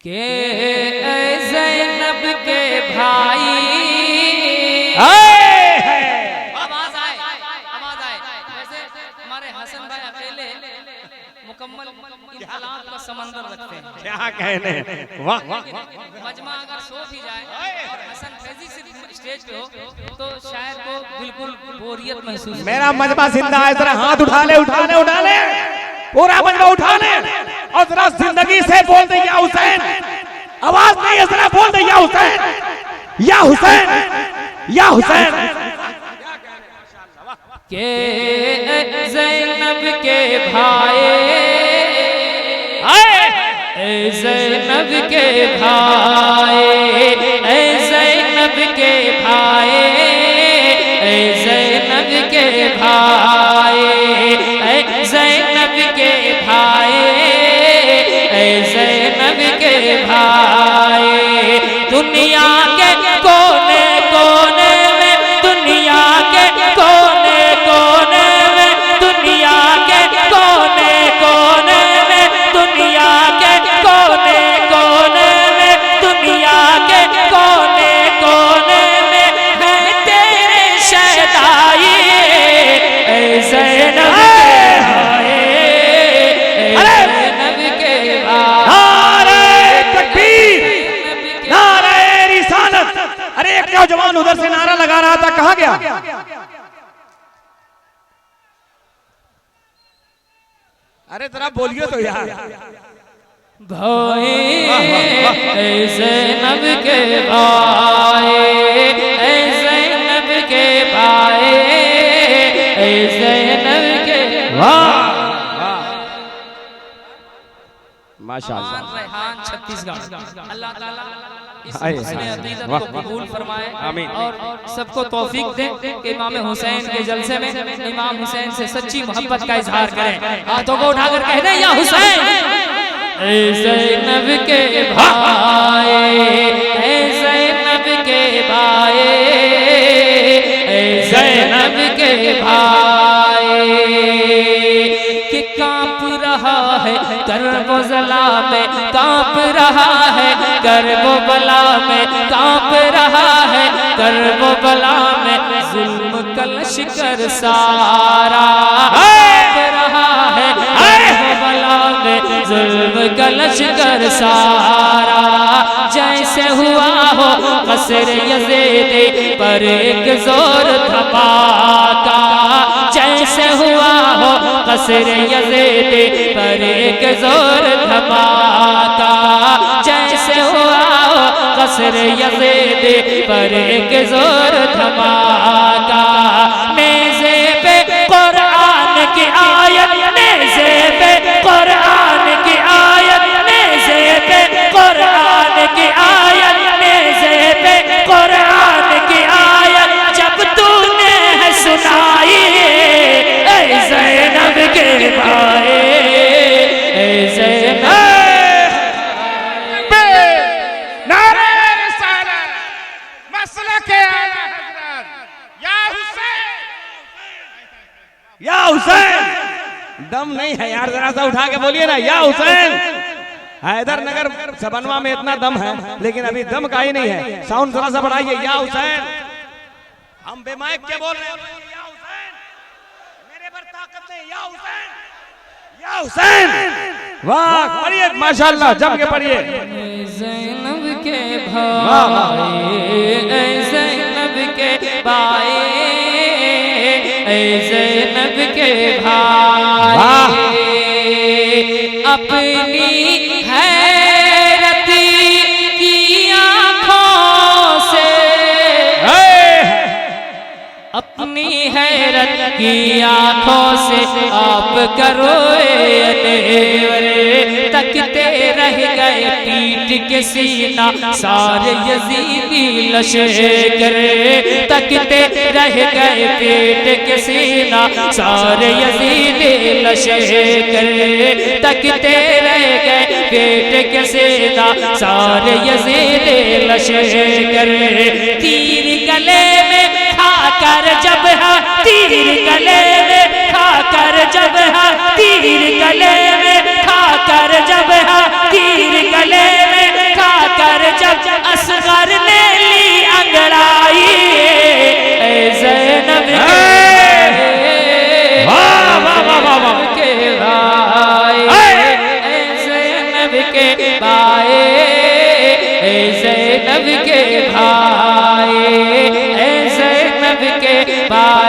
के ज़ैनब के भाई आवाज आए वैसे हमारे हसन भाई अकेले मुकम्मल इनकलाब का समंदर रखते हैं। क्या कहने, वाह मजमा अगर सो भी जाए और हसन फैजी से स्टेज पे हो तो शायर को बिल्कुल बोरियत महसूस। मेरा मजमा जिंदा है, जरा हाथ उठा ले पूरा मजमा उठा ले और जरा जिंदगी से बोल दे या हुसैन। आवाज नहीं है, जरा बोल दे या हुसैन, या हुसैन, या हुसैन। के ज़ैनब के भाई, ज़ैनब के भाई, ज़ैनब के भाई, ज़ैनब के भाई, ज़ैनब के भाई, ज़ैनब के भाई। दुनिया के कोने कोने में, दुनिया के कोने कोने में, दुनिया के कोने कोने में, दुनिया के कोने कोने में, दुनिया के कोने कोने में है तेरे शहदाई ज़ैनब के भाई, ज़ैनब के भाई। नारे तकबीर, नारे रिसालत। अरे एक नौजवान उधर से नारा लगा रहा था, कहाँ गया? अरे जरा बोलिए तो यार। भाई ज़ैनब के भाई, ज़ैनब के भाई, ज़ैनब के। वाह माशाअल्लाह। रेहान छत्तीसगढ़। अल्लाह ताला इस हाय, हुस्न हाय, अक़ीदत वाह, को कबूल फरमाए आमीन। और सबको तौफीक दे कि इमाम हुसैन के जलसे में इमाम हुसैन से सच्ची मोहब्बत का इजहार करें। हाथों को उठाकर कह दें या हुसैन। ज़ैनब के भाई, ज़ैनब के भाई, ज़ैनब के भाई। कि कांप रहा है करबला में, कांप रहा है करबला में, कांप रहा है करबला में जुल्म का लश्कर सारा, कांप रहा है करबला में जुल्म का लश्कर सारा। जैसे हुआ हो कसर यज़ीद पर एक जोर धमाका, जैसे हुआ हो कसर यज़ीद पर एक जोर धमाका, जैसे हुआ हो कसर यज़ीद पर एक जोर धमाका। नेज़े पे कुरान की आयत, नेज़े पे कुरान की आयत, नेज़े पे कुरान की आयत, नेज़े पे कुरान की आयत जब तूने है सुनाई ज़ैनब के भाई, ज़ैनब। नारे रिसालत, मसलक आला हज़रत, या हुसैन, या हुसैन। दम नहीं है यार, जरा सा उठा के बोलिए ना, या हुसैन। हैदर नगर सबनवा में इतना दम है, लेकिन अभी दम का ही नहीं है। साउंड जरा सा बढ़ाइए, या हुसैन। हम बेमाइक के बोल रहे हैं, या हुसैन। मेरे पर ताकत नहीं, या हुसैन, या हुसैन। वाह पढ़िए, माशाअल्लाह, जम के पढ़िए। ज़ैनब के भाई, ज़ैनब के भाई, ज़ैनब के भाई। अपनी हैरत की आँखों से, अपनी हैरत की आँखों से आप करो तकते रह गए पीठ के सीना सारे यज़ीदी लश्कर, तकते रह गए पीठ के सीना सारे यज़ीदी लश्कर, तकते रह गए पीठ के सीना सारे यज़ीदी लश्कर। तीर गले में खाकर जब है, तीर गले में खाकर जब है, तीर गले में खाकर जब है, तीर गले में के पाए, ज़ैनब के भाई, ज़ैनब के भाई।